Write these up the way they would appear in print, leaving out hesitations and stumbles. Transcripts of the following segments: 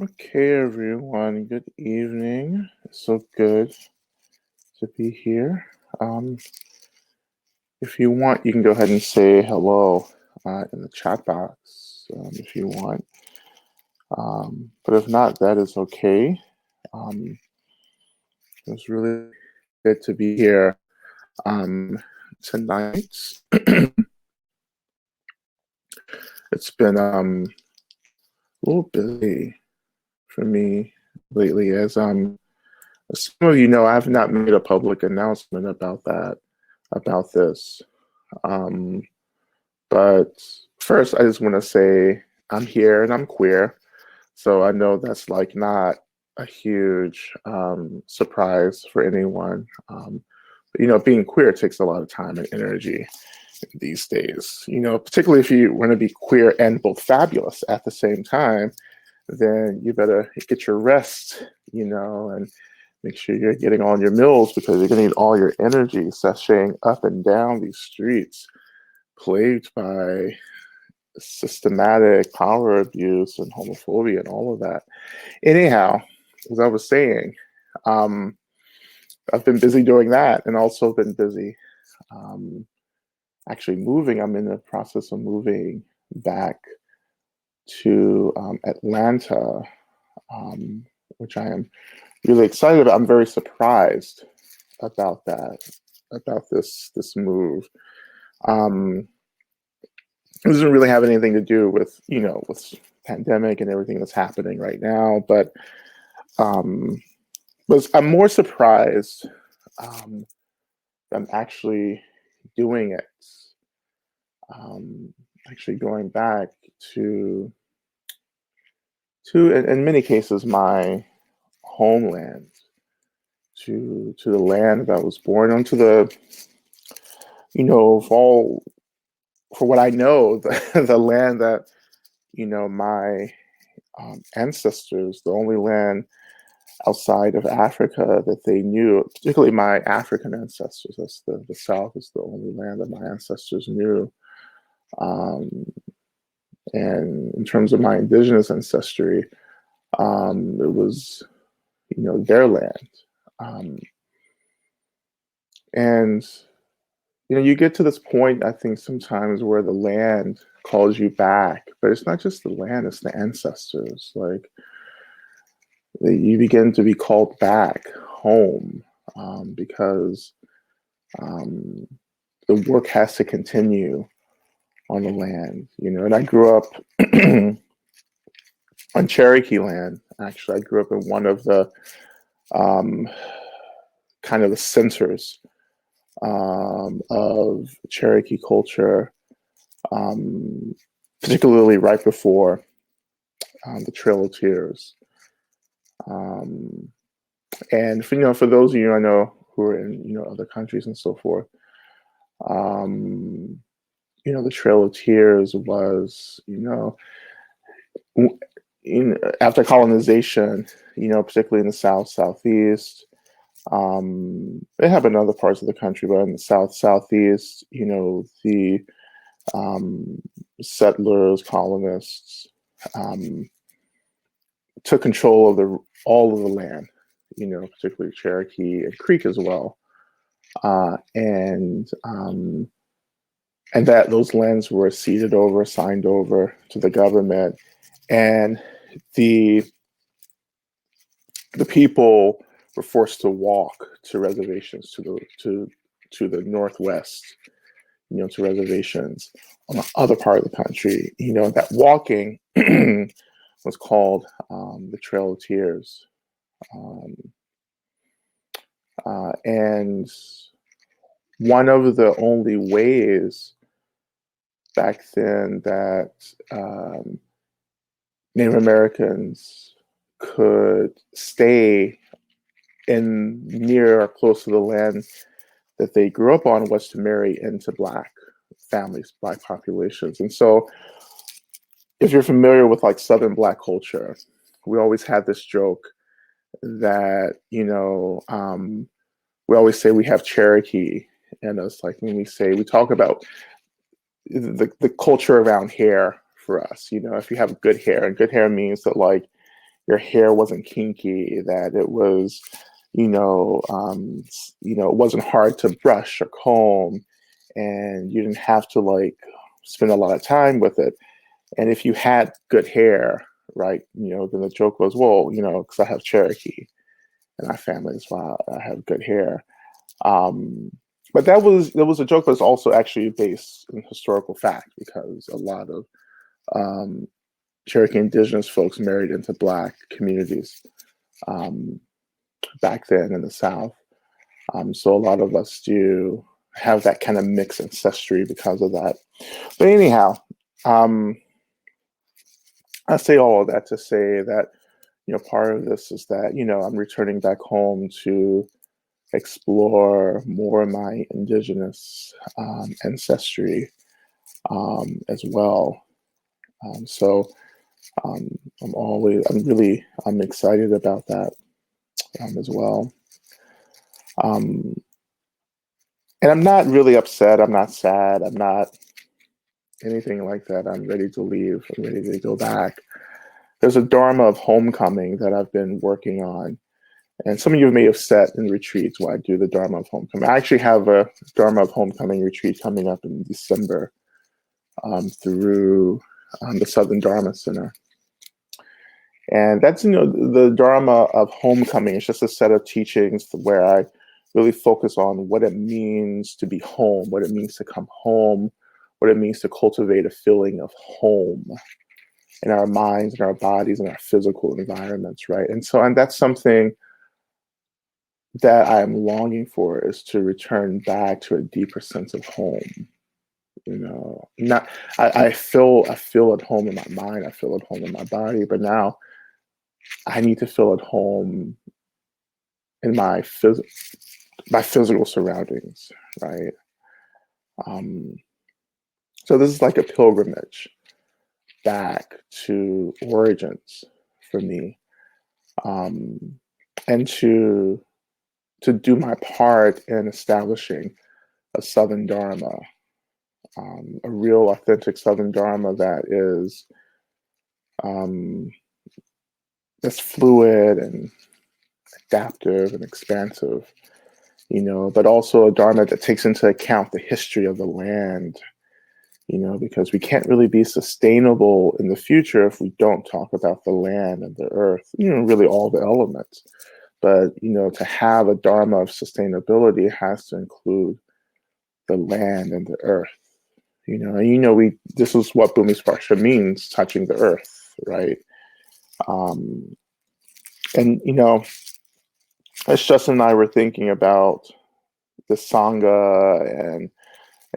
Okay, everyone. Good evening. It's so good to be here. Um, if you want, you can go ahead and say hello in the chat box if you want. But if not, that is okay. Um, it's really good to be here tonight. It's been a little busy for me lately, as some of you know, I have not made a public announcement about this. Um, but first, I just want to say I'm here and I'm queer. So I know that's like not a huge surprise for anyone. But, being queer takes a lot of time and energy these days. Particularly if you want to be queer and both fabulous at the same time, then you better get your rest, and make sure you're getting all your meals because you're going to need all your energy sashaying up and down these streets plagued by systematic power abuse and homophobia and all of that. Anyhow, as I was saying, um, I've been busy doing that and also been busy um, actually moving. I'm in the process of moving back to Atlanta, um, which I am really excited about. I'm very surprised about that, about this move. Um, it doesn't really have anything to do with pandemic and everything that's happening right now, but um, I'm more surprised um, that I'm actually doing it. Actually going back to in many cases my homeland, to the land that I was born on, to the for what I know, the land that my ancestors, the only land outside of Africa that they knew, particularly my African ancestors. That's the South is the only land that my ancestors knew. Um, and in terms of my indigenous ancestry, it was their land. Um, and you get to this point, I think, sometimes where the land calls you back, but it's not just the land; it's the ancestors. Like you begin to be called back home because um, the work has to continue on the land. And I grew up on Cherokee land. Actually, I grew up in one of the um, kind of the centers of Cherokee culture, um, particularly right before the Trail of Tears. Um, and for those of you I know who are in other countries and so forth, um, the Trail of Tears was after colonization, particularly in the South, Southeast. They have in other parts of the country, but in the South, Southeast, the um, settlers, colonists um, took control of all of the land, particularly Cherokee and Creek as well, and that those lands were ceded over, signed over to the government, and the the people were forced to walk to reservations to the northwest, to reservations on the other part of the country. That walking was called the Trail of Tears. Um, and one of the only ways back then that Native Americans could stay in near or close to the land that they grew up on was to marry into Black families, Black populations. And so if you're familiar with like Southern Black culture, we always had this joke that, we always say we have Cherokee in us. Like when we talk about the culture around hair for us, if you have good hair, and good hair means that like, your hair wasn't kinky, that it was, it wasn't hard to brush or comb, and you didn't have to like spend a lot of time with it. And if you had good hair, right, then the joke was, well, because I have Cherokee in my family as well, I have good hair. But that was a joke, but it's also actually based in historical fact, because a lot of Cherokee indigenous folks married into Black communities back then in the South. So a lot of us do have that kind of mixed ancestry because of that. But anyhow, I say all of that to say that, part of this is that, I'm returning back home to explore more of my indigenous ancestry as well. So I'm excited about that as well. And I'm not really upset. I'm not sad. I'm not anything like that. I'm ready to leave. I'm ready to go back. There's a Dharma of homecoming that I've been working on. And some of you may have sat in retreats where I do the Dharma of homecoming. I actually have a Dharma of homecoming retreat coming up in December through the Southern Dharma Center. And that's, the Dharma of homecoming. It's just a set of teachings where I really focus on what it means to be home, what it means to come home, what it means to cultivate a feeling of home in our minds, in our bodies, in our physical environments, right? And that's something that I'm longing for, is to return back to a deeper sense of home. I feel at home in my mind, I feel at home in my body, but now I need to feel at home in my physical surroundings, right? So this is like a pilgrimage back to origins for me, and to do my part in establishing a Southern Dharma, a real authentic Southern Dharma that is that's fluid and adaptive and expansive, but also a Dharma that takes into account the history of the land, because we can't really be sustainable in the future if we don't talk about the land and the earth, really all the elements. But, to have a Dharma of sustainability has to include the land and the earth, and this is what Bhumisparsha means, touching the earth, right? And, as Justin and I were thinking about the Sangha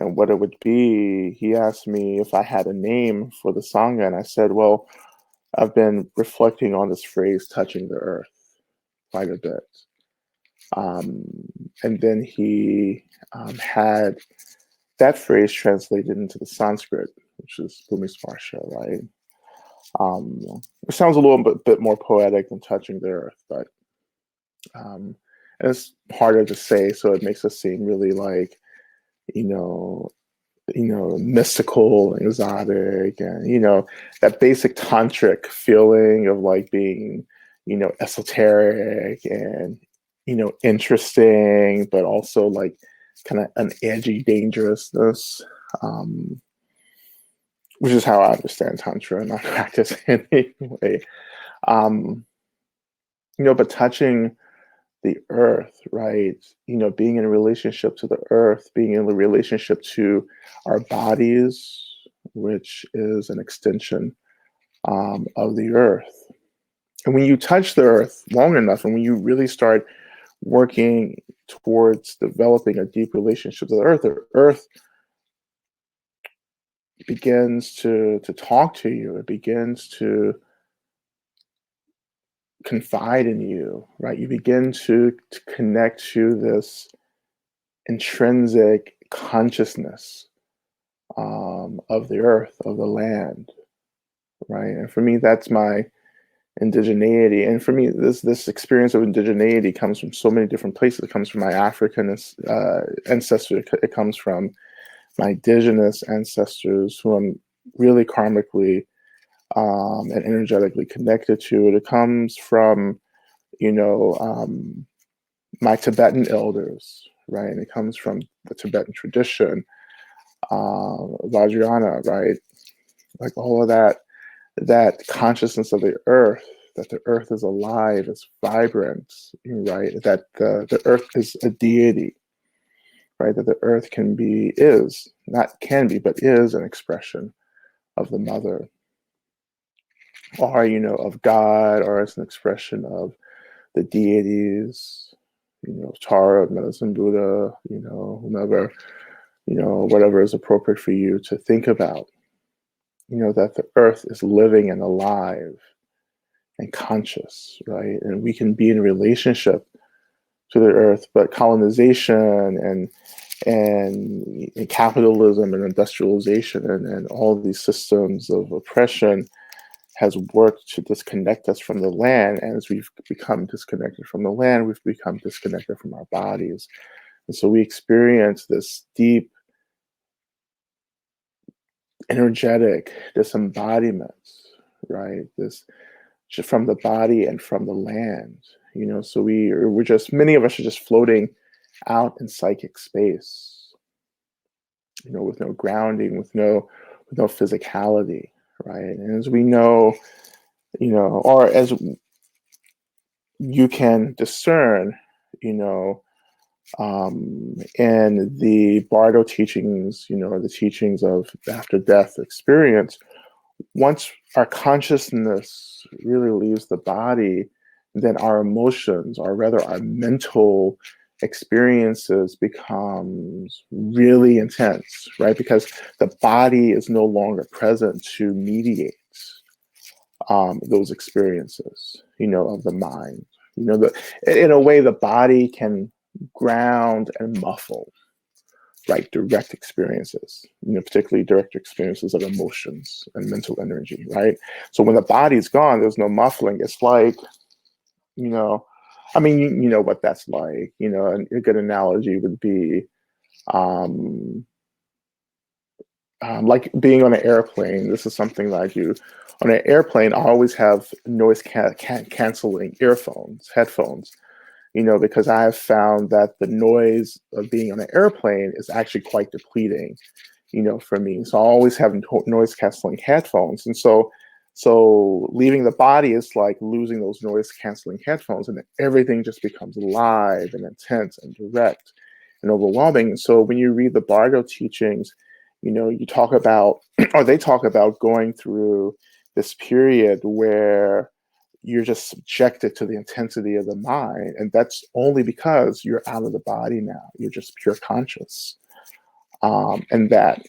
and what it would be, he asked me if I had a name for the Sangha, and I said, well, I've been reflecting on this phrase, touching the earth, quite a bit. And then he had that phrase translated into the Sanskrit, which is Bhumisparsha, right? It sounds a little bit more poetic than touching the earth, but and it's harder to say, so it makes us seem really like, mystical and exotic, and that basic tantric feeling of like being, esoteric and interesting, but also like kind of an edgy dangerousness, which is how I understand tantra and I practice anyway. But touching the earth, right? Being in a relationship to the earth, being in a relationship to our bodies, which is an extension of the earth. And when you touch the earth long enough, and when you really start working towards developing a deep relationship to the earth begins to talk to you. It begins to confide in you, right? You begin to connect to this intrinsic consciousness of the earth, of the land, right? And for me, that's my indigeneity. And for me, this experience of indigeneity comes from so many different places. It comes from my African ancestry. It comes from my indigenous ancestors, who I'm really karmically and energetically connected to it. It comes from, my Tibetan elders, right? And it comes from the Tibetan tradition, Vajrayana, right? Like all of that consciousness of the earth, that the earth is alive, is vibrant, right? That the earth is a deity, right? That the earth not can be, but is an expression of the mother, or, of God, or as an expression of the deities, Tara, Medicine Buddha, whomever, whatever is appropriate for you to think about, that the earth is living and alive and conscious, right? And we can be in relationship to the earth, but colonization and capitalism and industrialization and all these systems of oppression has worked to disconnect us from the land. And as we've become disconnected from the land, we've become disconnected from our bodies. And so we experience this deep, energetic disembodiment, right? This from the body and from the land, so many of us are just floating out in psychic space, with no grounding, with no physicality, right? And as we know, or as you can discern, in the Bardo teachings, the teachings of after death experience, once our consciousness really leaves the body, then our emotions, or rather our mental experiences, becomes really intense, right? Because the body is no longer present to mediate those experiences, of the mind. In a way, the body can ground and muffle, right, direct experiences, particularly direct experiences of emotions and mental energy, right? So when the body's gone, there's no muffling. It's like, you know what that's like. And a good analogy would be like being on an airplane. This is something that I do. On an airplane, I always have noise canceling headphones, because I have found that the noise of being on an airplane is actually quite depleting, for me. So I always have noise canceling headphones. And so leaving the body is like losing those noise canceling headphones, and everything just becomes live and intense and direct and overwhelming. And so when you read the Bardo teachings, you talk about, or they talk about going through this period where you're just subjected to the intensity of the mind. And that's only because you're out of the body now. You're just pure conscious. And that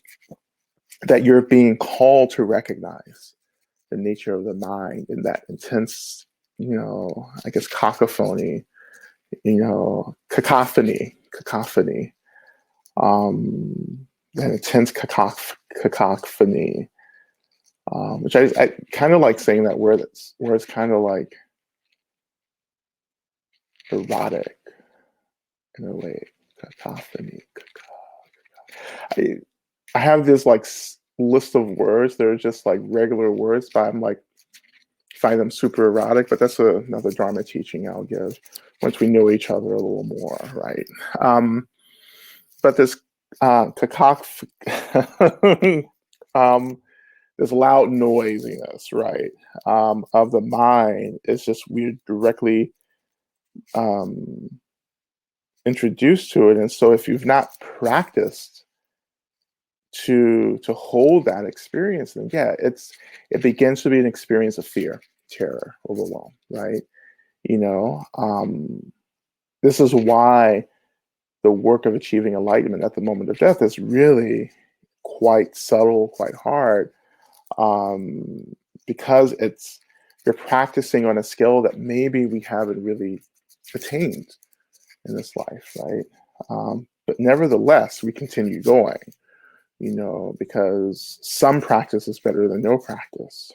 you're being called to recognize the nature of the mind in that intense, I guess, cacophony, cacophony, that intense cacophony, which I kind of like saying that word. Where it's kind of like erotic in a way. Cacophony. I have this like list of words. They're just like regular words, but I'm like find them super erotic. But that's another Dharma teaching I'll give once we know each other a little more, right? But this this loud noisiness, right, of the mind is just we're directly introduced to it. And so if you've not practiced to hold that experience, then yeah, it begins to be an experience of fear, terror, overwhelm, right? This is why the work of achieving enlightenment at the moment of death is really quite subtle, quite hard, because you're practicing on a skill that maybe we haven't really attained in this life, right? But nevertheless, we continue going, because some practice is better than no practice.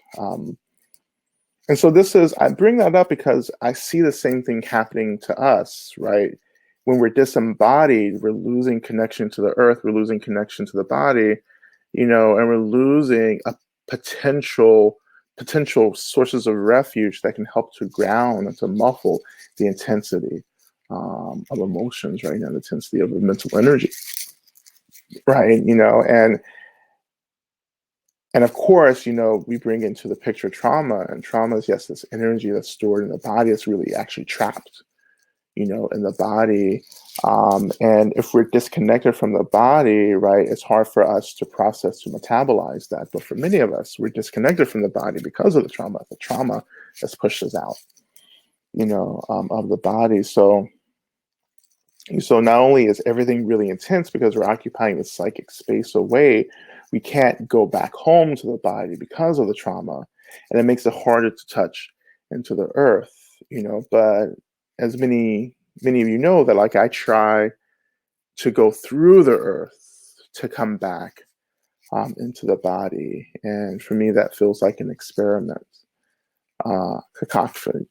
And so I bring that up because I see the same thing happening to us, right? When we're disembodied, we're losing connection to the earth, we're losing connection to the body, and we're losing a potential potential sources of refuge that can help to ground and to muffle the intensity of emotions, right? And the intensity of the mental energy, right? And of course, we bring into the picture trauma, and trauma is, yes, this energy that's stored in the body that's really actually trapped, in the body. And if we're disconnected from the body, right, it's hard for us to process, to metabolize that. But for many of us, we're disconnected from the body because of the trauma. The trauma has pushed us out, of the body. So not only is everything really intense because we're occupying the psychic space away, we can't go back home to the body because of the trauma. And it makes it harder to touch into the earth, but as many of you know, that like I try to go through the earth to come back into the body. And for me, that feels like an experiment. Cacophony.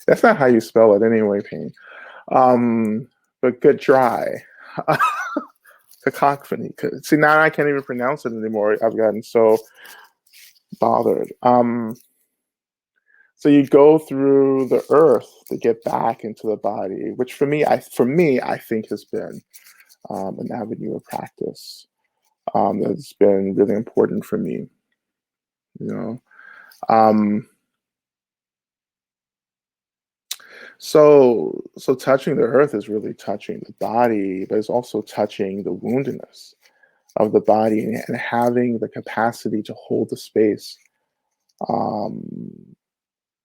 That's not how you spell it anyway, Pain. But good try. Cacophony. See, now I can't even pronounce it anymore. I've gotten so bothered. So you go through the earth to get back into the body, which for me, I think has been an avenue of practice that's been really important for me. So touching the earth is really touching the body, but it's also touching the woundedness of the body and having the capacity to hold the space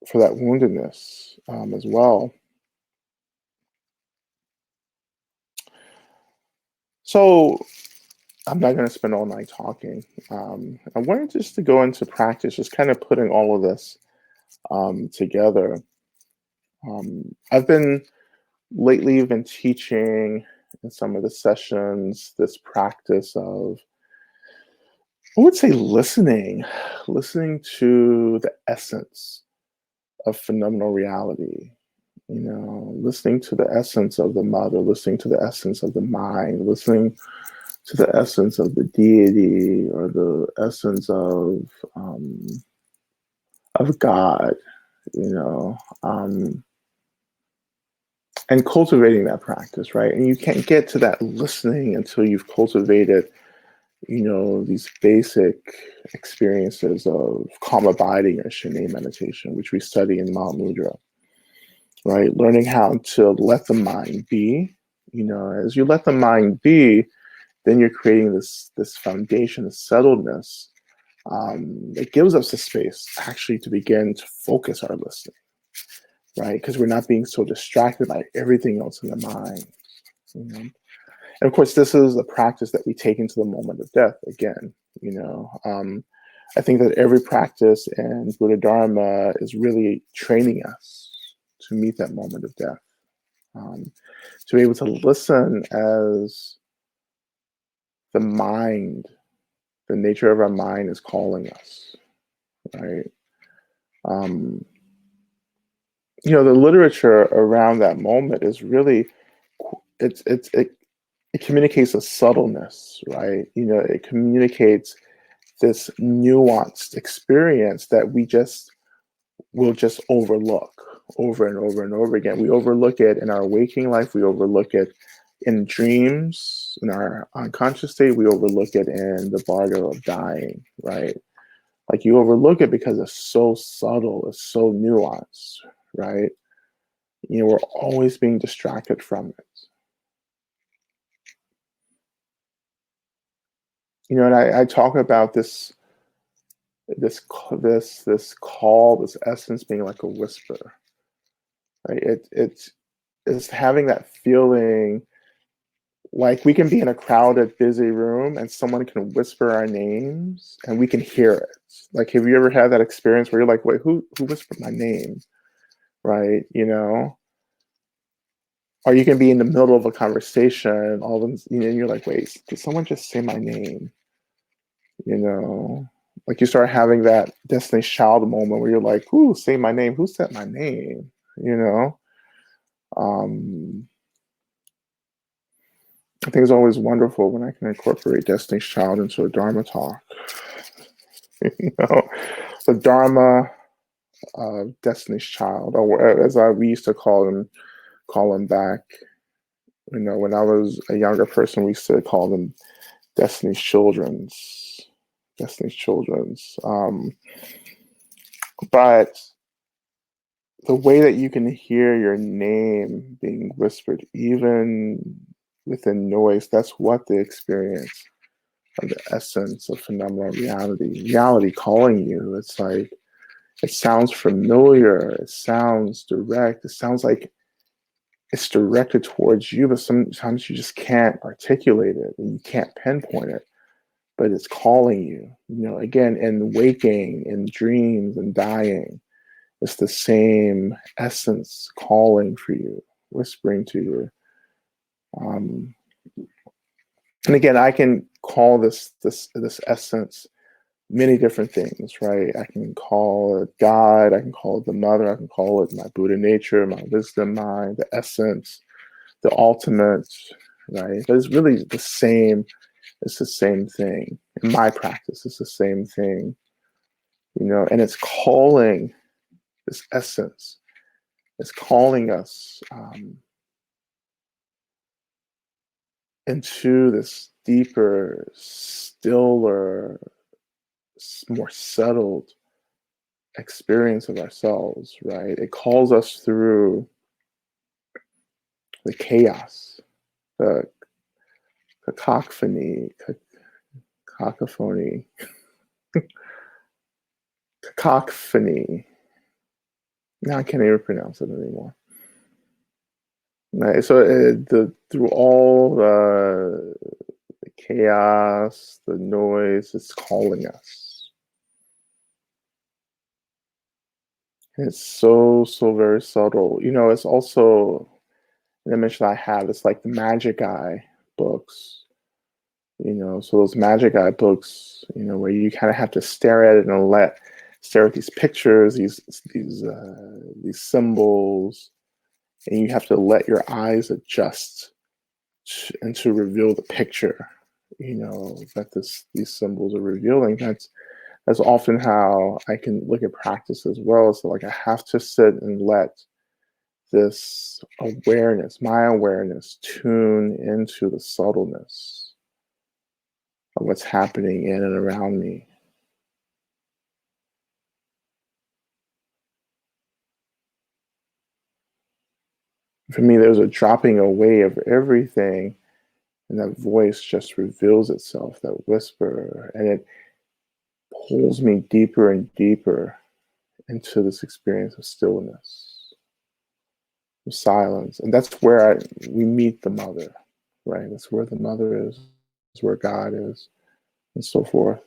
for that woundedness as well. So I'm not going to spend all night talking. I wanted just to go into practice, just kind of putting all of this together. I've been teaching in some of the sessions this practice of, I would say, listening to the essence of phenomenal reality. Listening to the essence of the mother, listening to the essence of the mind, listening to the essence of the deity or the essence of God, and cultivating that practice, right? And you can't get to that listening until you've cultivated, these basic experiences of calm abiding or Shinei meditation, which we study in Mount Mudra, right? Learning how to let the mind be. As you let the mind be, then you're creating this foundation of settledness that gives us the space actually to begin to focus our listening, right? Because we're not being so distracted by everything else in the mind. And of course, this is a practice that we take into the moment of death again. I think that every practice in Buddha Dharma is really training us to meet that moment of death, to be able to listen as the mind, the nature of our mind is calling us, right? The literature around that moment is really, it communicates a subtleness, right? It communicates this nuanced experience that we'll just overlook over and over and over again. We overlook it in our waking life. We overlook it in dreams, in our unconscious state. We overlook it in the bardo of dying, right? Like you overlook it because it's so subtle, it's so nuanced, right? We're always being distracted from it. And I talk about this call, this essence being like a whisper, right? It's having that feeling like we can be in a crowded, busy room and someone can whisper our names and we can hear it. Like, have you ever had that experience where you're like, wait, who whispered my name? Right? Or you can be in the middle of a conversation, all of them, and you're like, wait, did someone just say my name? Like you start having that Destiny's Child moment where you're like, who say my name? Who said my name? I think it's always wonderful when I can incorporate Destiny's Child into a Dharma talk. You know, the Dharma of Destiny's Child, or as we used to call them back. You know, when I was a younger person, we used to call them Destiny's Children's. Destiny's Children's. But the way that you can hear your name being whispered, even within noise, that's what the experience of the essence of phenomenal reality. Reality calling you. It's like, it sounds familiar. It sounds direct. It sounds like it's directed towards you, but sometimes you just can't articulate it and you can't pinpoint it. But it's calling you. You know, again, in waking, in dreams, and dying, it's the same essence calling for you, whispering to you. And again, I can call this essence many different things, right? I can call it God, I can call it the mother, I can call it my Buddha nature, my wisdom mind, the essence, the ultimate, right? But it's really the same. It's the same thing. In my practice, it's the same thing, you know, and it's calling this essence. It's calling us into this deeper, stiller, more settled experience of ourselves, right? It calls us through the chaos, the cacophony, cacophony, cacophony. Now I can't even pronounce it anymore. Right. So through all the chaos, the noise, it's calling us. And it's so very subtle. You know, it's also an image that I have. It's like the Magic Eye books. You know, so those Magic Eye books, you know, where you kind of have to stare at it and stare at these pictures, these symbols, and you have to let your eyes adjust and to reveal the picture, you know, that these symbols are revealing. That's often how I can look at practice as well. So like I have to sit and let this awareness, my awareness, tune into the subtleness of what's happening in and around me. For me, there's a dropping away of everything, and that voice just reveals itself, that whisper, and it pulls me deeper and deeper into this experience of stillness, of silence. And that's where we meet the mother, right? That's where the mother is, that's where God is, and so forth.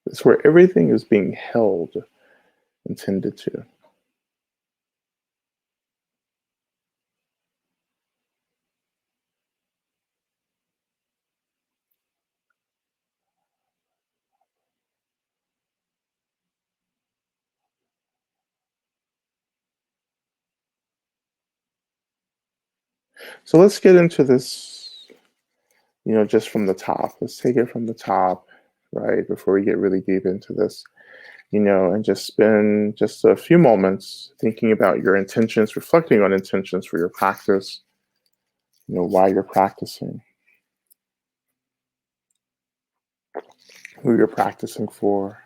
It's where everything is being held and tended to. So let's get into this, you know, just from the top. Let's take it from the top, right, before we get really deep into this, you know, and just spend just a few moments thinking about your intentions, reflecting on intentions for your practice, you know, why you're practicing, who you're practicing for.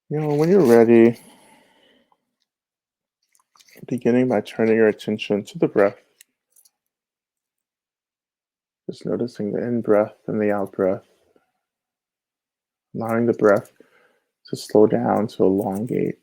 You know, when you're ready, beginning by turning your attention to the breath, just noticing the in-breath and the out-breath, allowing the breath to slow down, to elongate.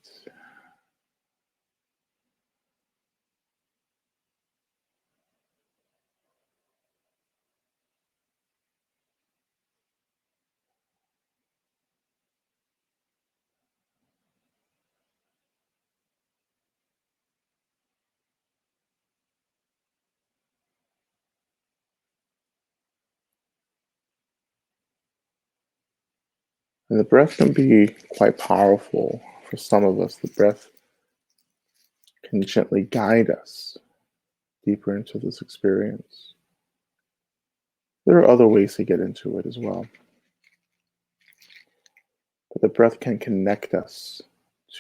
And the breath can be quite powerful for some of us. The breath can gently guide us deeper into this experience. There are other ways to get into it as well. But the breath can connect us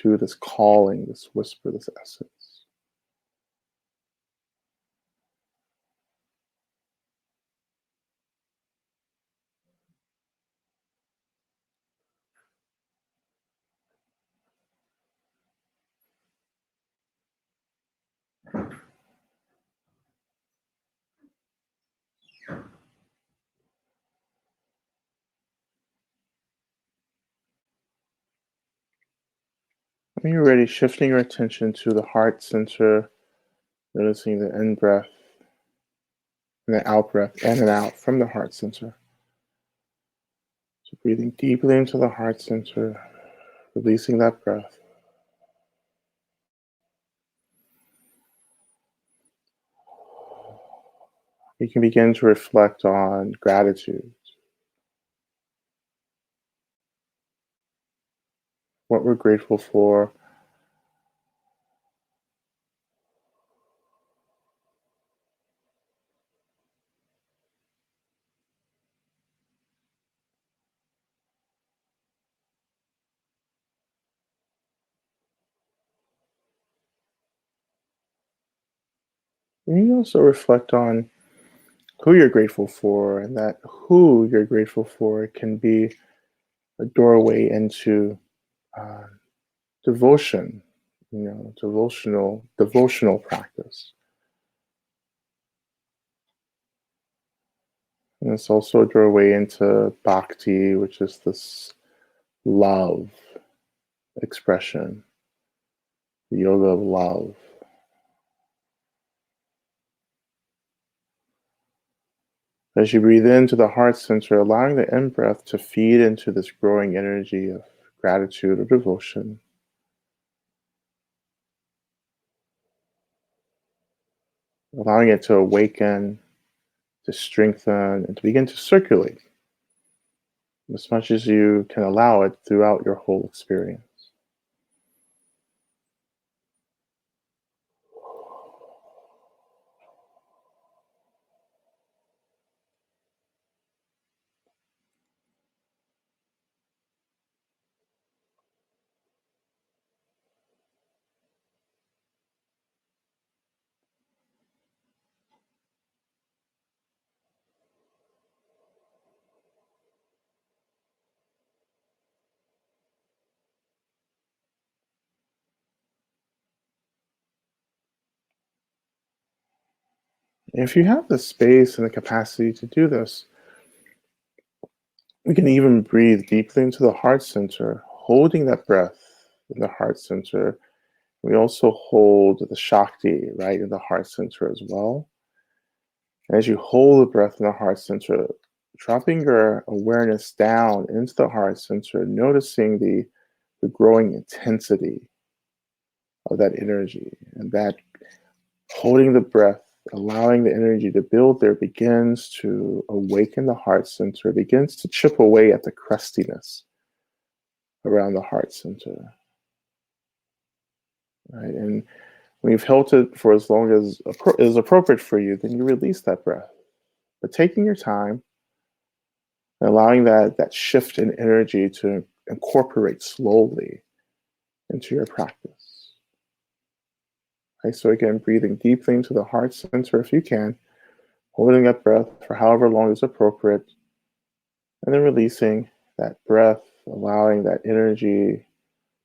to this calling, this whisper, this essence. When you're ready, shifting your attention to the heart center, noticing the in breath and the out breath, in and out from the heart center. So breathing deeply into the heart center, releasing that breath. You can begin to reflect on gratitude, what we're grateful for. And you also reflect on who you're grateful for, and that who you're grateful for can be a doorway into uh, devotion, devotional practice. And it's also a doorway into bhakti, which is this love expression, the yoga of love. As you breathe into the heart center, allowing the in breath to feed into this growing energy of gratitude or devotion, allowing it to awaken, to strengthen, and to begin to circulate as much as you can allow it throughout your whole experience. If you have the space and the capacity to do this, we can even breathe deeply into the heart center, holding that breath in the heart center. We also hold the Shakti right in the heart center as well. And as you hold the breath in the heart center, dropping your awareness down into the heart center, noticing the growing intensity of that energy, and that holding the breath, allowing the energy to build there begins to awaken the heart center, begins to chip away at the crustiness around the heart center. Right? And when you've held it for as long as is appropriate for you, then you release that breath. But taking your time and allowing that shift in energy to incorporate slowly into your practice. Okay, so again, breathing deeply into the heart center if you can, holding that breath for however long is appropriate, and then releasing that breath, allowing that energy,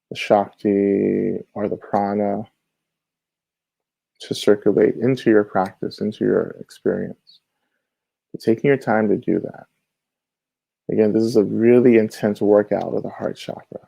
the Shakti or the prana, to circulate into your practice, into your experience. But taking your time to do that. Again, this is a really intense workout of the heart chakra.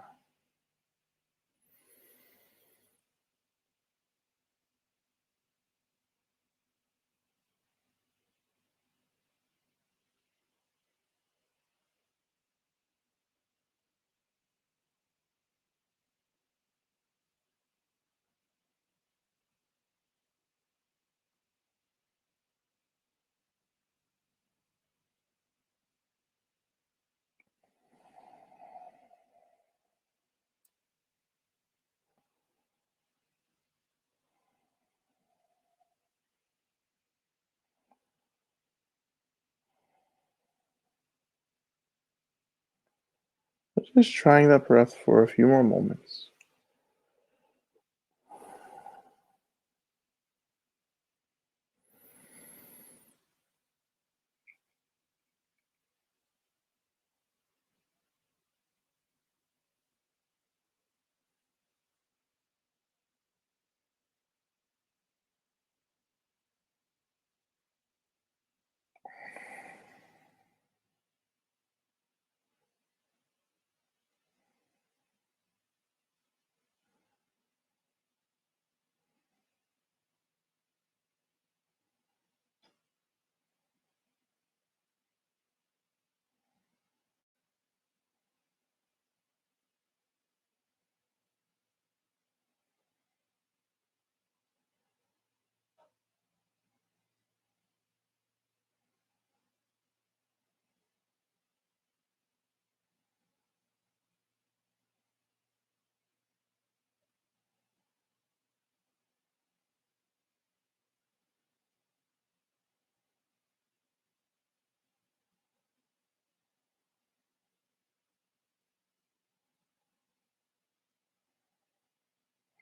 Just trying that breath for a few more moments.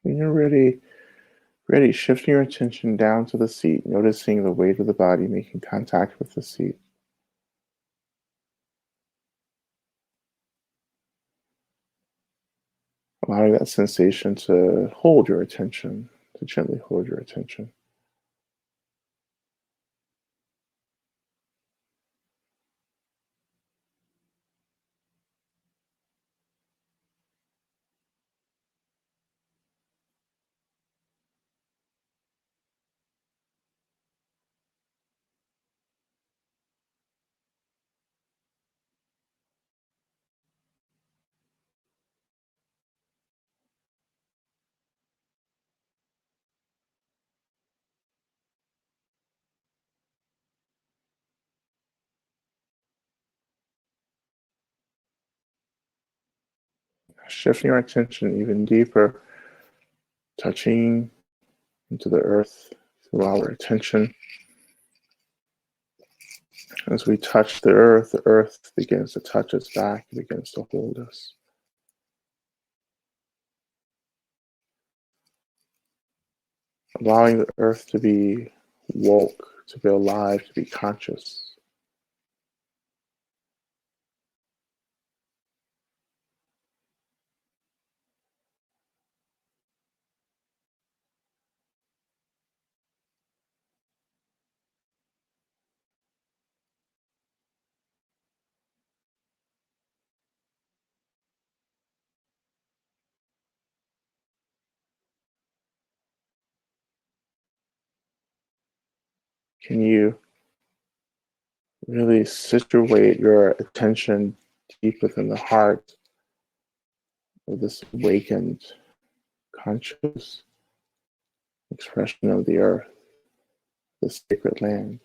When you're ready, shifting your attention down to the seat, noticing the weight of the body making contact with the seat. Allowing that sensation to hold your attention, to gently hold your attention. Shifting our attention even deeper, touching into the earth through our attention. As we touch the earth begins to touch us back, it begins to hold us. Allowing the earth to be woke, to be alive, to be conscious. Can you really situate your attention deep within the heart of this awakened, conscious expression of the earth, the sacred land?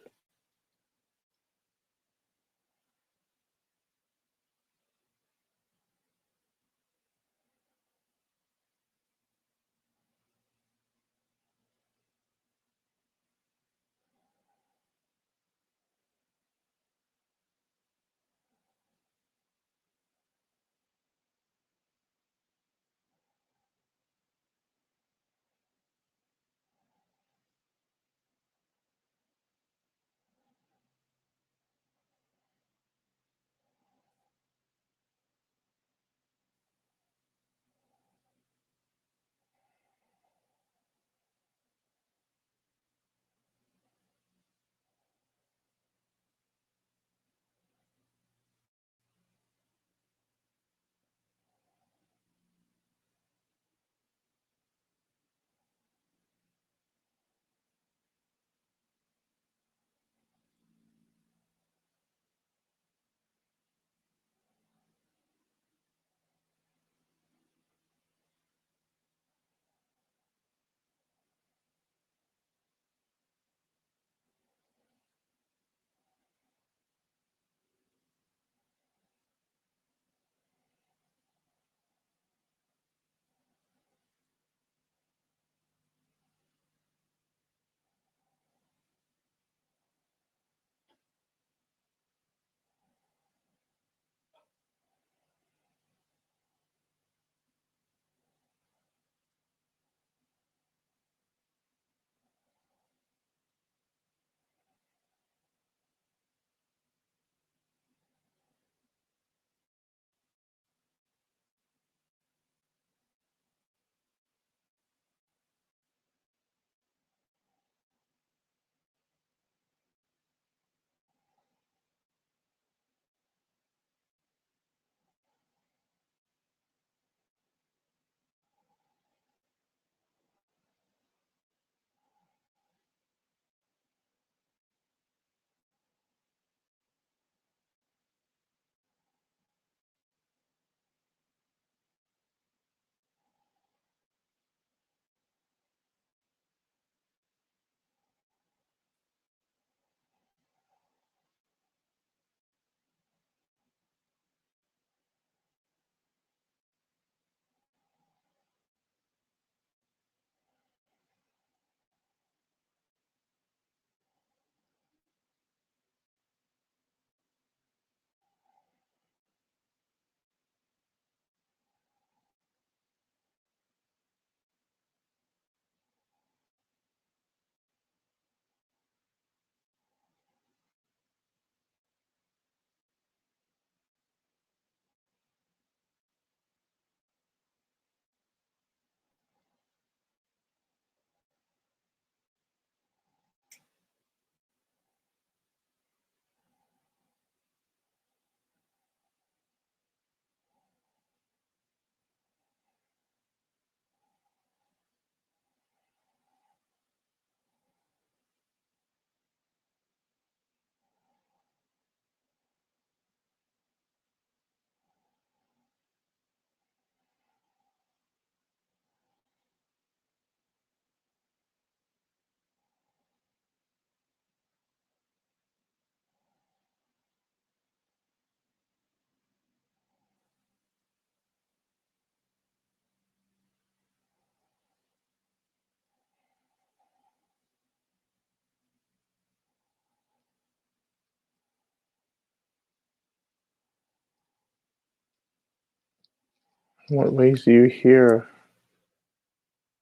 In what ways do you hear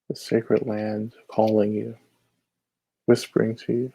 the sacred land calling you, whispering to you?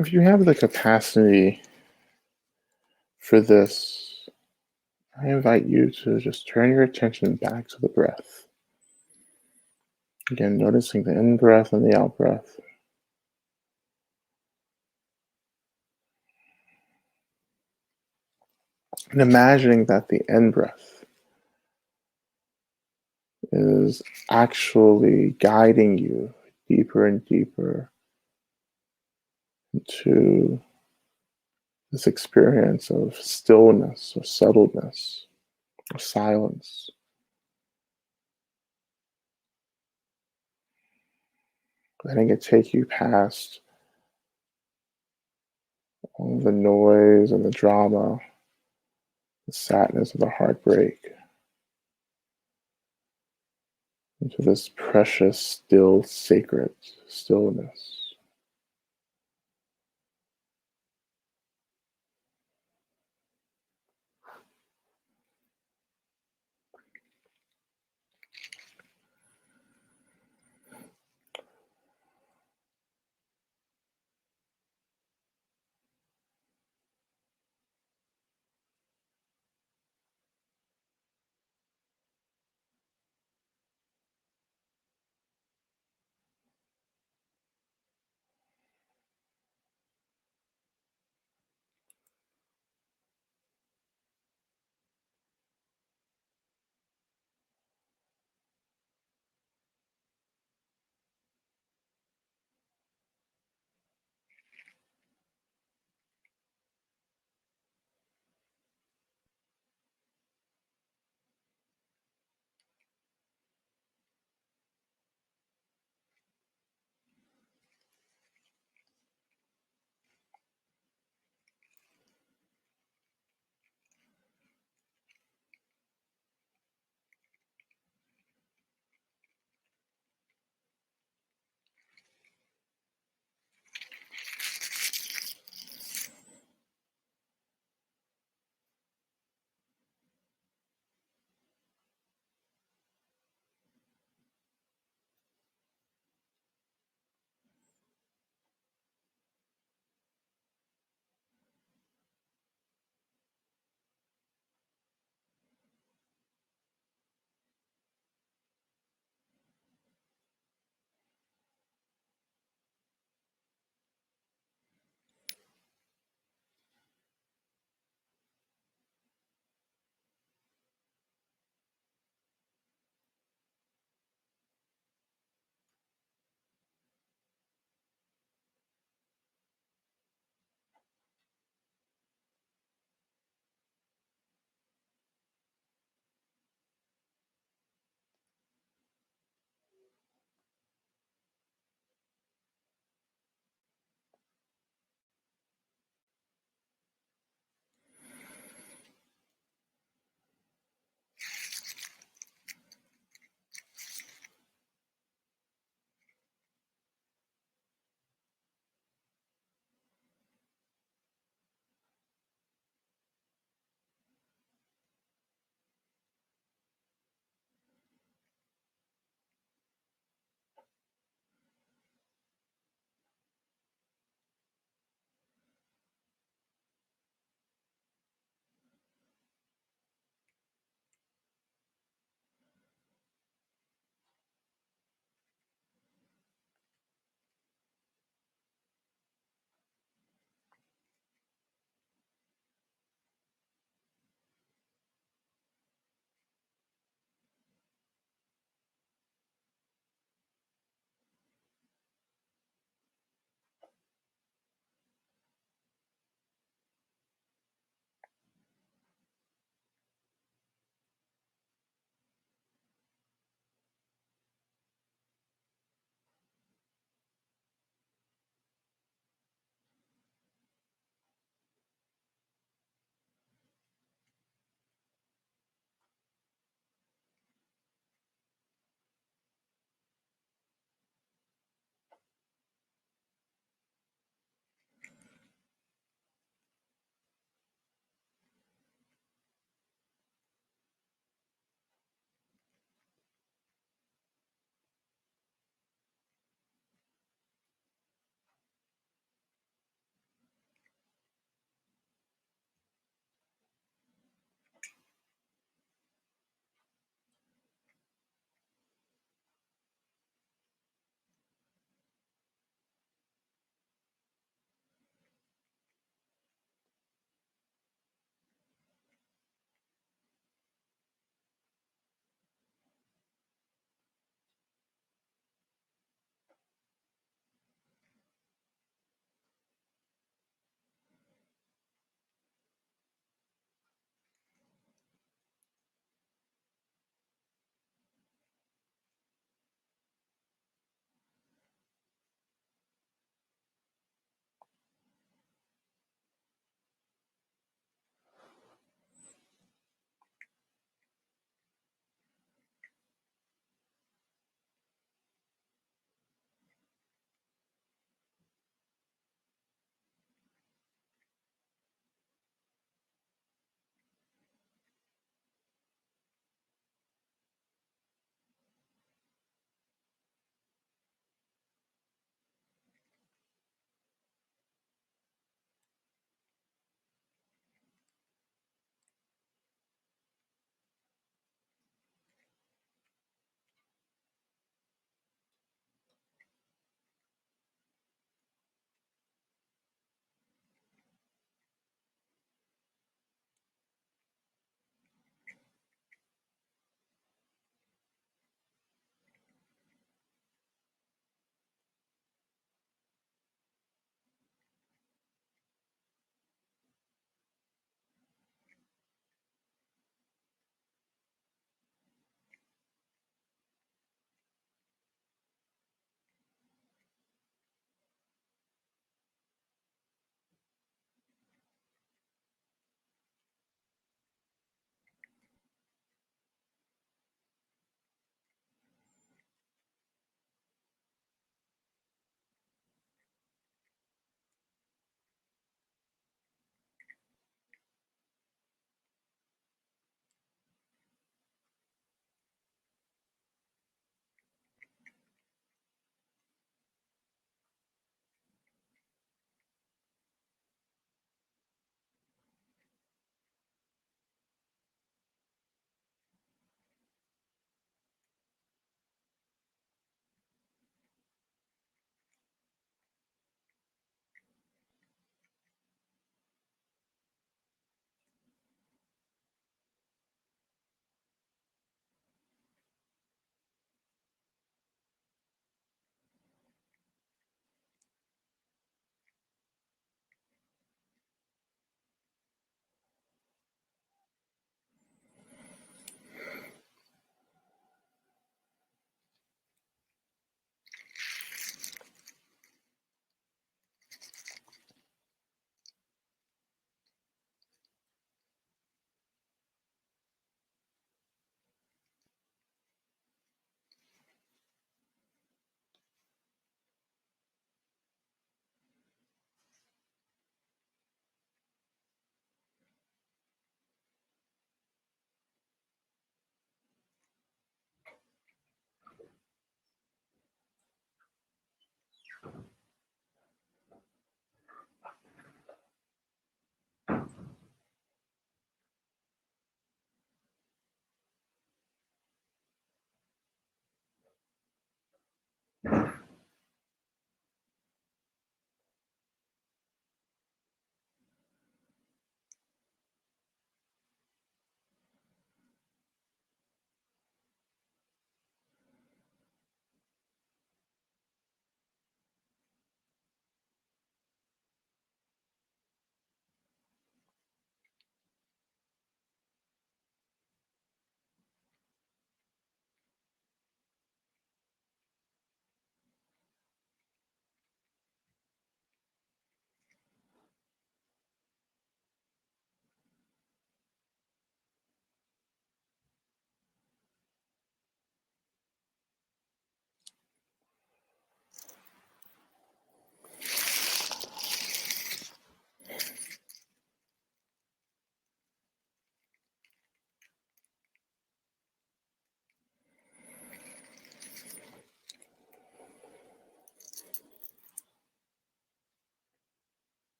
if you have the capacity for this, I invite you to just turn your attention back to the breath. Again, noticing the in-breath and the out-breath. And imagining that the in-breath is actually guiding you deeper and deeper into this experience of stillness or settledness or silence. Letting it take you past all the noise and the drama, the sadness and the heartbreak, into this precious, still, sacred stillness.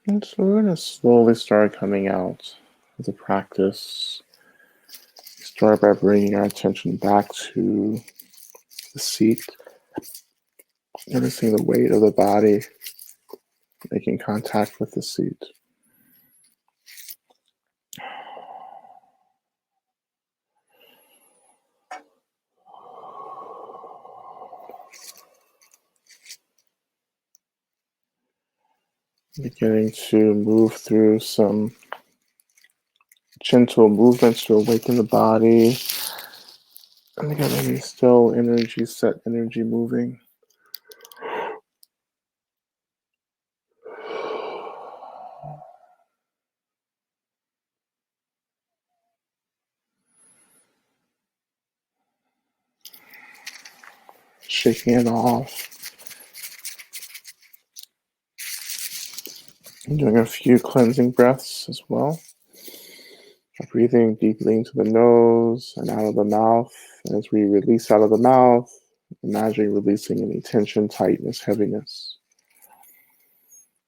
And so we're going to slowly start coming out of the practice. Start by bringing our attention back to the seat, noticing the weight of the body, making contact with the seat. Beginning to move through some gentle movements to awaken the body. And again, maybe still energy, set energy moving. Shaking it off. And doing a few cleansing breaths as well. Breathing deeply into the nose and out of the mouth. And as we release out of the mouth, imagine releasing any tension, tightness, heaviness,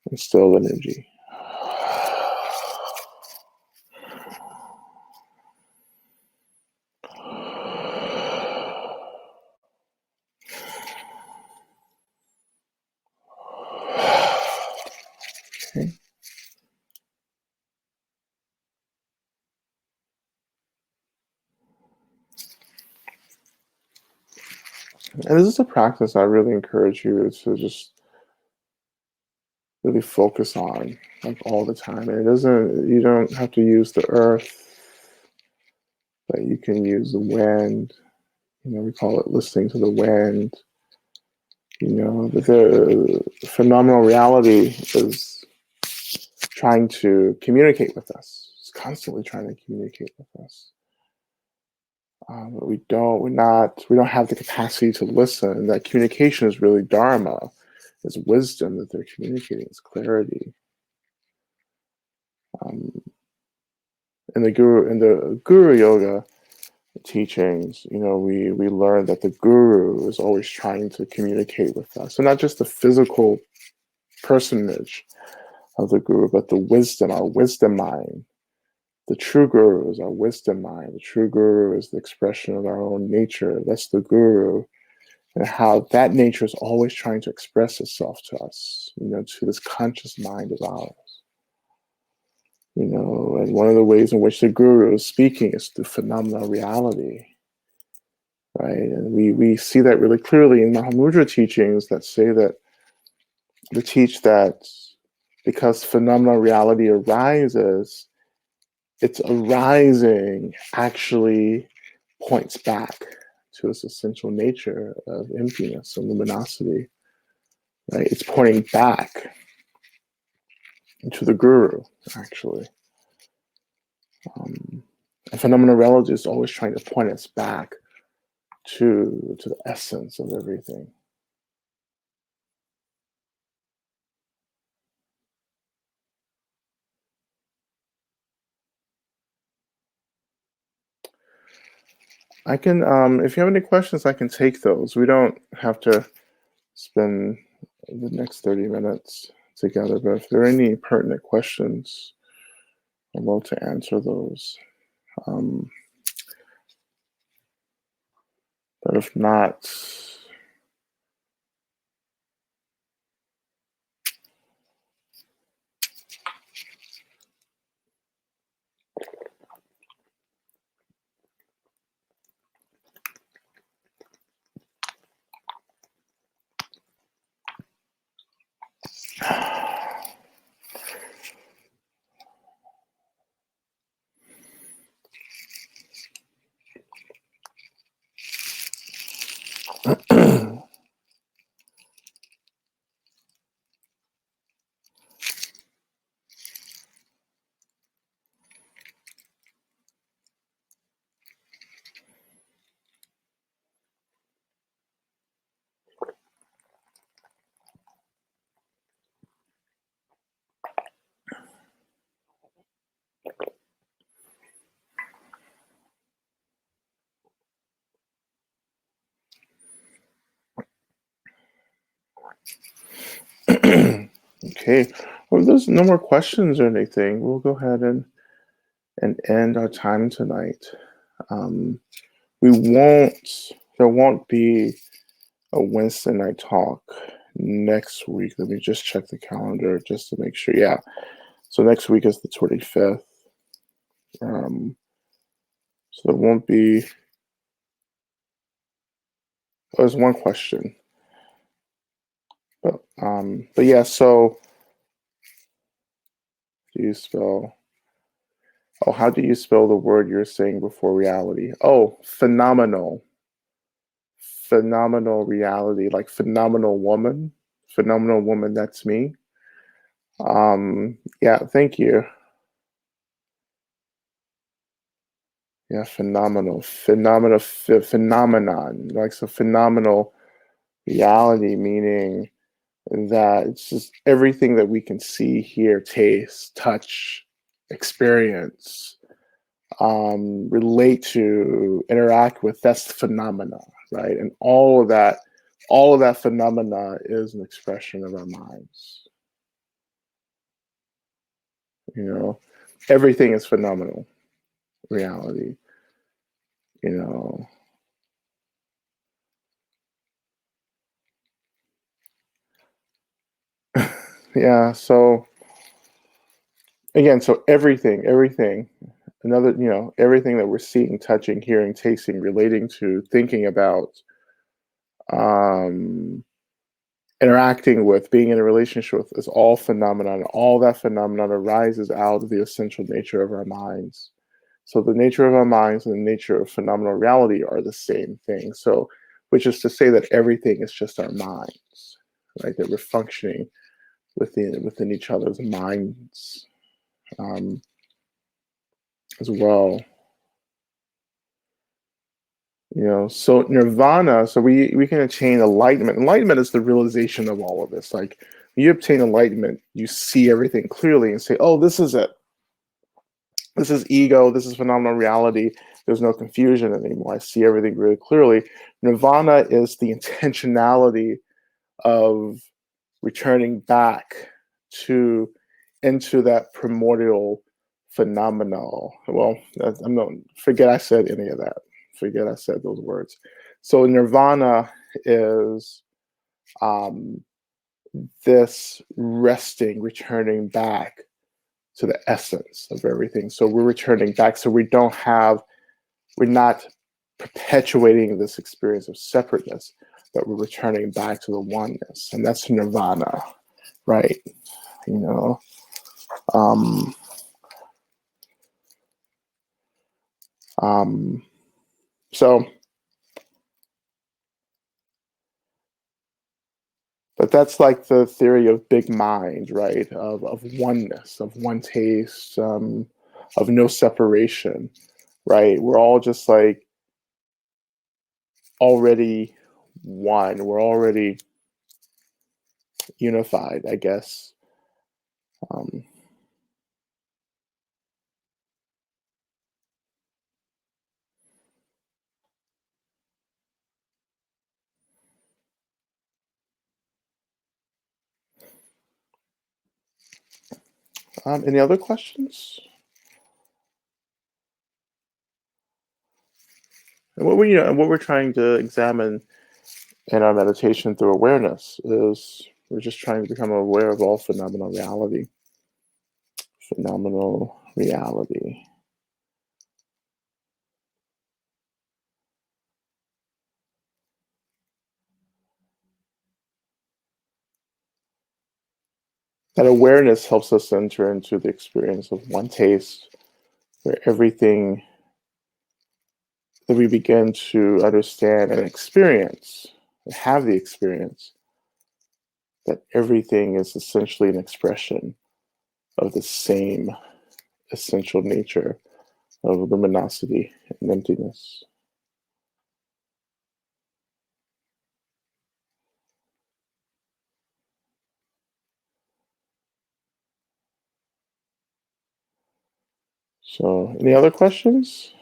and still energy. Okay. And this is a practice I really encourage you to just really focus on, like, all the time. And you don't have to use the earth, but you can use the wind. We call it listening to the wind. The phenomenal reality is trying to communicate with us. It's constantly trying to communicate with us. But we don't have the capacity to listen. That communication is really Dharma. It's wisdom that they're communicating. It's clarity. In the Guru Yoga teachings, we learn that the Guru is always trying to communicate with us. So not just the physical personage of the Guru, but the wisdom, our wisdom mind. The true Guru is our wisdom mind. The true Guru is the expression of our own nature. That's the Guru. And how that nature is always trying to express itself to us, to this conscious mind of ours. And one of the ways in which the Guru is speaking is through phenomenal reality, right? And we see that really clearly in Mahamudra teachings that teach that because phenomenal reality arises, its arising actually points back to its essential nature of emptiness and luminosity, right? It's pointing back to the Guru, actually. And phenomenal reality is always trying to point us back to the essence of everything. I can, if you have any questions, I can take those. We don't have to spend the next 30 minutes together, but if there are any pertinent questions, I'd love to answer those. But if not, okay. Well, if there's no more questions or anything, we'll go ahead and end our time tonight. Um, we won't, there won't be a Wednesday night talk next week. Let me just check the calendar just to make sure. Yeah. So next week is the 25th. So there won't be, there's one question. But yeah, so do you spell, oh, how do you spell the word you're saying before reality? Oh, phenomenal. Phenomenal reality, like phenomenal woman. Phenomenal woman, that's me. Yeah, thank you. Yeah, phenomenal. Phenomenon. Like, so phenomenal reality, meaning that it's just everything that we can see, hear, taste, touch, experience, relate to, interact with, that's the phenomena, right? And all of that phenomena is an expression of our minds. You know, everything is phenomenal reality, you know. Yeah, so again, so everything, another, you know, everything that we're seeing, touching, hearing, tasting, relating to, thinking about, um, interacting with, being in a relationship with, is all phenomenon. All that phenomenon arises out of the essential nature of our minds. So the nature of our minds and the nature of phenomenal reality are the same thing. So, which is to say that everything is just our minds, right? That we're functioning within each other's minds, as well. You know, so nirvana, so we can attain enlightenment. Enlightenment is the realization of all of this. Like, when you obtain enlightenment, you see everything clearly and say, oh, this is it. This is ego, this is phenomenal reality. There's no confusion anymore. I see everything really clearly. Nirvana is the intentionality of returning back to into that primordial phenomenal. Well, I'm not, forget I said any of that. Forget I said those words. So nirvana is, um, this resting, returning back to the essence of everything. So we're returning back. So we're not perpetuating this experience of separateness, but we're returning back to the oneness. And that's nirvana, right? You know, um, so, but that's like the theory of big mind, right? Of oneness, of one taste, of no separation, right? We're all just like already one. We're already unified, I guess. Um, any other questions? And what we're trying to examine in our meditation through awareness is we're just trying to become aware of all phenomenal reality. Phenomenal reality. That awareness helps us enter into the experience of one taste, where everything that we begin to understand and experience, and have the experience, that everything is essentially an expression of the same essential nature of luminosity and emptiness. So, any other questions?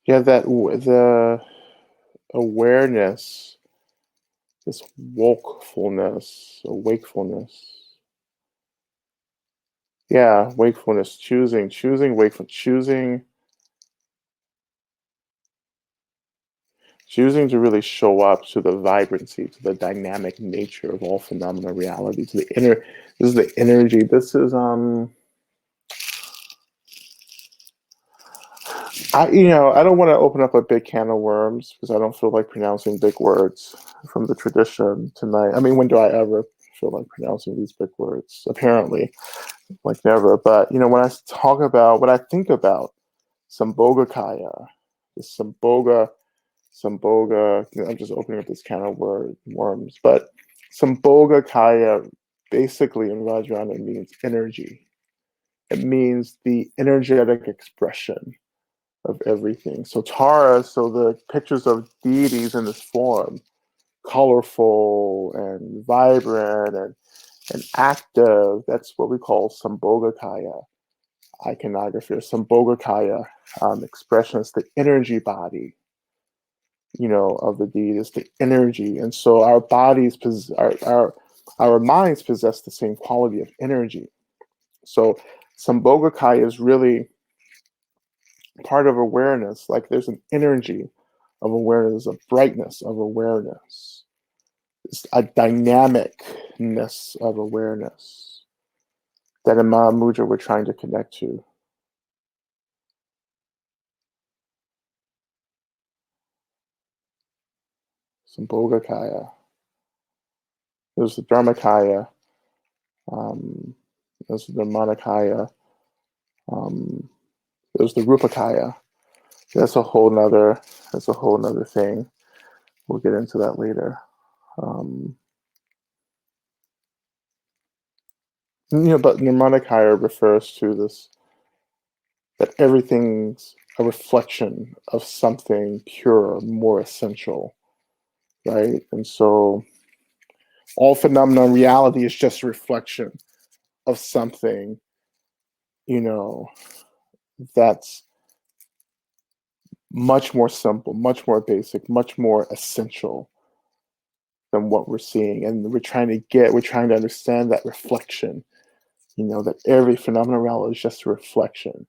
Yeah, the awareness, this wakefulness. Yeah, wakefulness, choosing wakefulness, choosing to really show up to the vibrancy, to the dynamic nature of all phenomena reality, to the inner. This is the energy. This is I don't want to open up a big can of worms because I don't feel like pronouncing big words from the tradition tonight. I mean, when do I ever feel like pronouncing these big words? Apparently, like never. But when I think about Sambhogakaya, the Sambhoga, I'm just opening up this can of worms, but Sambhogakaya basically in Vajrayana means energy. It means the energetic expression of everything. So Tara, so the pictures of deities in this form, colorful and vibrant and active, that's what we call Sambhogakaya iconography or Sambhogakaya expression. It's the energy body, of the deed, is the energy. And so our bodies, our minds possess the same quality of energy. So Sambhogakaya is really part of awareness. Like there's an energy of awareness, a brightness of awareness, it's a dynamicness of awareness that in Mahamudra we're trying to connect to. Sambhogakaya. There's the Dharmakaya. There's the Manakaya. There's the Rupakaya. That's a whole nother thing. We'll get into that later. But Nirmanakaya refers to this, that everything's a reflection of something pure, more essential, right? And so all phenomena in reality is just a reflection of something, that's much more simple, much more basic, much more essential than what we're seeing. And we're trying to understand that reflection, that every phenomenal reality is just a reflection.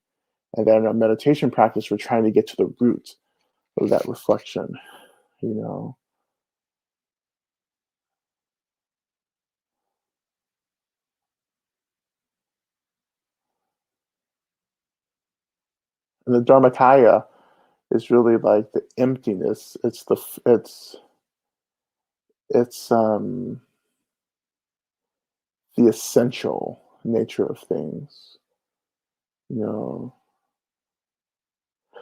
And then in our meditation practice, we're trying to get to the root of that reflection, And the Dharmakaya is really like the emptiness. It's the essential nature of things, you know.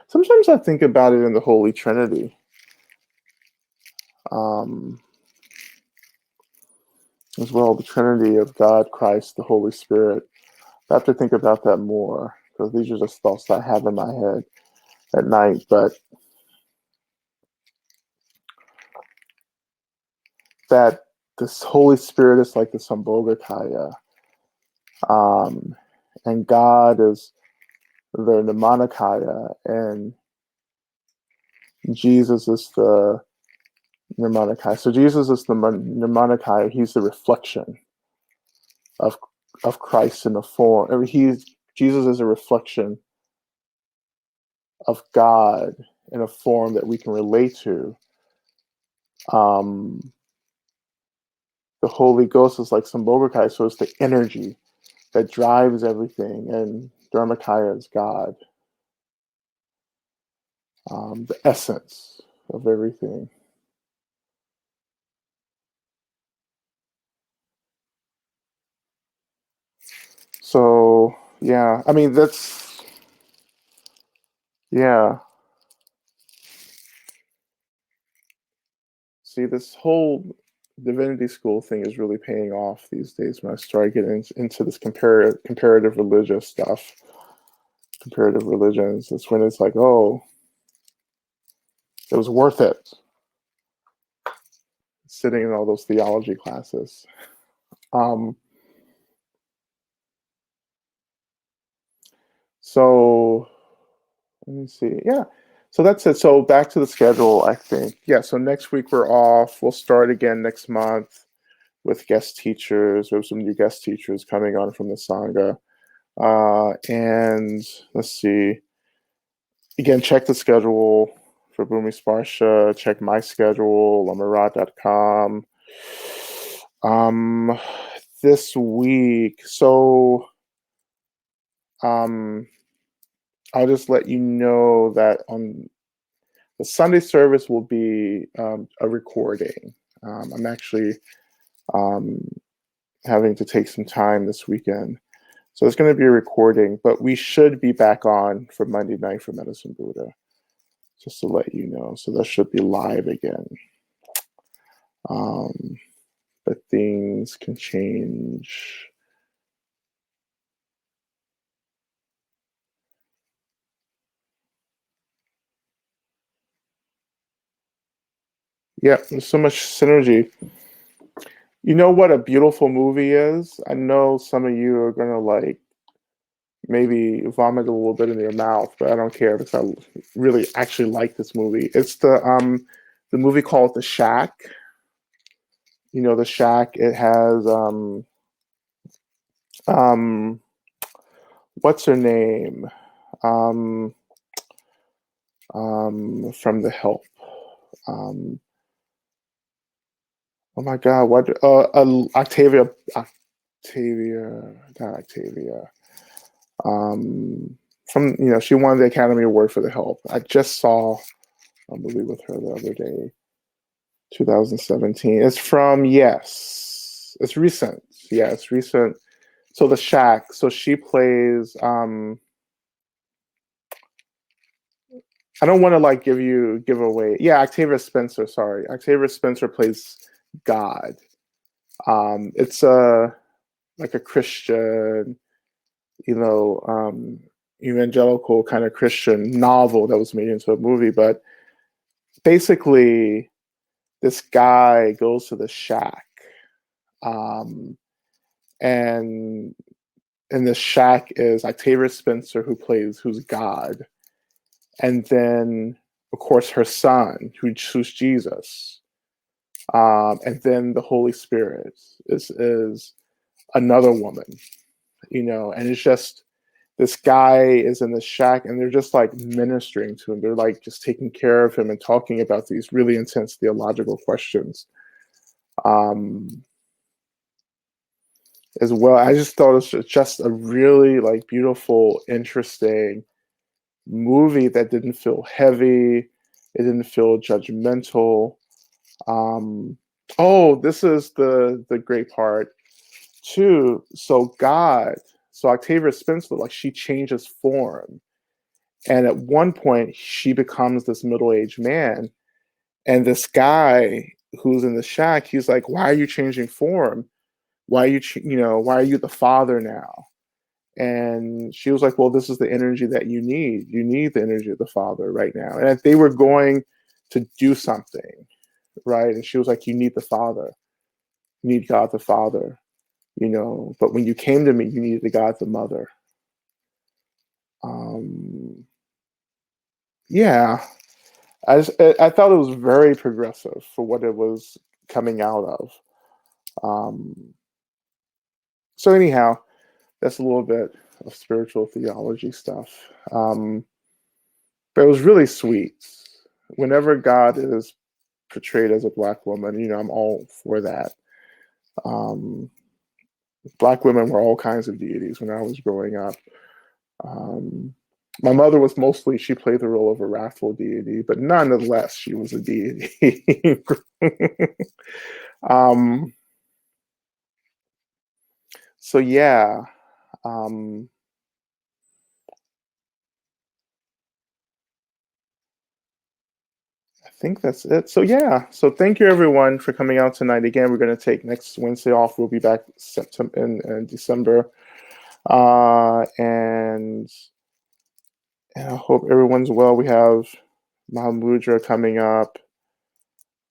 Sometimes I think about it in the Holy Trinity. As well, the Trinity of God, Christ, the Holy Spirit. I have to think about that more because these are just thoughts I have in my head at night. But that this Holy Spirit is like the Sambhogakaya, and God is the Nirmanakaya, and Jesus is the Nirmanakaya. So Jesus is the Nirmanakaya. He's the reflection of Christ in the form. I mean, Jesus is a reflection of God in a form that we can relate to. The Holy Ghost is like Sambhogakaya, so it's the energy that drives everything, and Dharmakaya is God, the essence of everything. So yeah, I mean yeah. See, this whole divinity school thing is really paying off these days when I start getting into this comparative religious stuff, comparative religions. It's when it's like, oh, it was worth it sitting in all those theology classes. Um, So let me see. Yeah. So that's it. So back to the schedule, I think. Yeah. So next week we're off. We'll start again next month with guest teachers. We have some new guest teachers coming on from the Sangha. And let's see. Again, check the schedule for Bhumisparsha. Check my schedule, lamarod.com. This week, so I'll just let you know that on the Sunday service will be a recording. I'm actually having to take some time this weekend. So it's going to be a recording, but we should be back on for Monday night for Medicine Buddha, just to let you know. So that should be live again. But things can change. Yeah, there's so much synergy. You know what a beautiful movie is? I know some of you are gonna like maybe vomit a little bit in your mouth, but I don't care because I really actually like this movie. It's the movie called The Shack. You know, The Shack. It has what's her name? Um, from The Help. Oh my God! What? Octavia, not Octavia. From she won the Academy Award for The Help. I just saw a movie with her the other day, 2017. It's from it's recent. Yeah, it's recent. So The Shack. So she plays. I don't want to like give away. Yeah, Octavia Spencer. Sorry, Octavia Spencer plays God. It's like a Christian, evangelical kind of Christian novel that was made into a movie. But basically, this guy goes to the shack, and in the shack is Octavia Spencer, who's God, and then of course her son, who's Jesus, and then the Holy Spirit is another woman, and it's just this guy is in the shack and they're just like ministering to him. They're like just taking care of him and talking about these really intense theological questions. As well, I just thought it was just a really like beautiful, interesting movie that didn't feel heavy. It didn't feel judgmental. This is the great part too. So Octavia Spencer, like she changes form. And at one point, she becomes this middle-aged man. And this guy who's in the shack, he's like, "Why are you changing form? Why are why are you the father now?" And she was like, "Well, this is the energy that you need. You need the energy of the father right now." And they were going to do something, right? And she was like, "You need the father. You need God the Father, But when you came to me, you needed the God the Mother." Yeah. I thought it was very progressive for what it was coming out of. So anyhow, that's a little bit of spiritual theology stuff. But it was really sweet. Whenever God is portrayed as a Black woman, I'm all for that. Black women were all kinds of deities when I was growing up. My mother she played the role of a wrathful deity, but nonetheless, she was a deity. So yeah, I think that's it. So yeah, so thank you everyone for coming out tonight. Again, we're going to take next Wednesday off. We'll be back September in December, and I hope everyone's well. We have Mahamudra coming up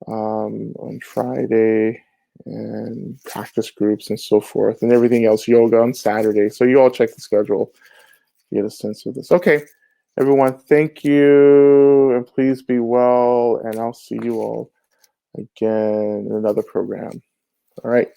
on Friday, and practice groups and so forth, and everything else, yoga on Saturday. So you all check the schedule get a sense of this. Okay, everyone, thank you, and please be well, and I'll see you all again in another program. All right.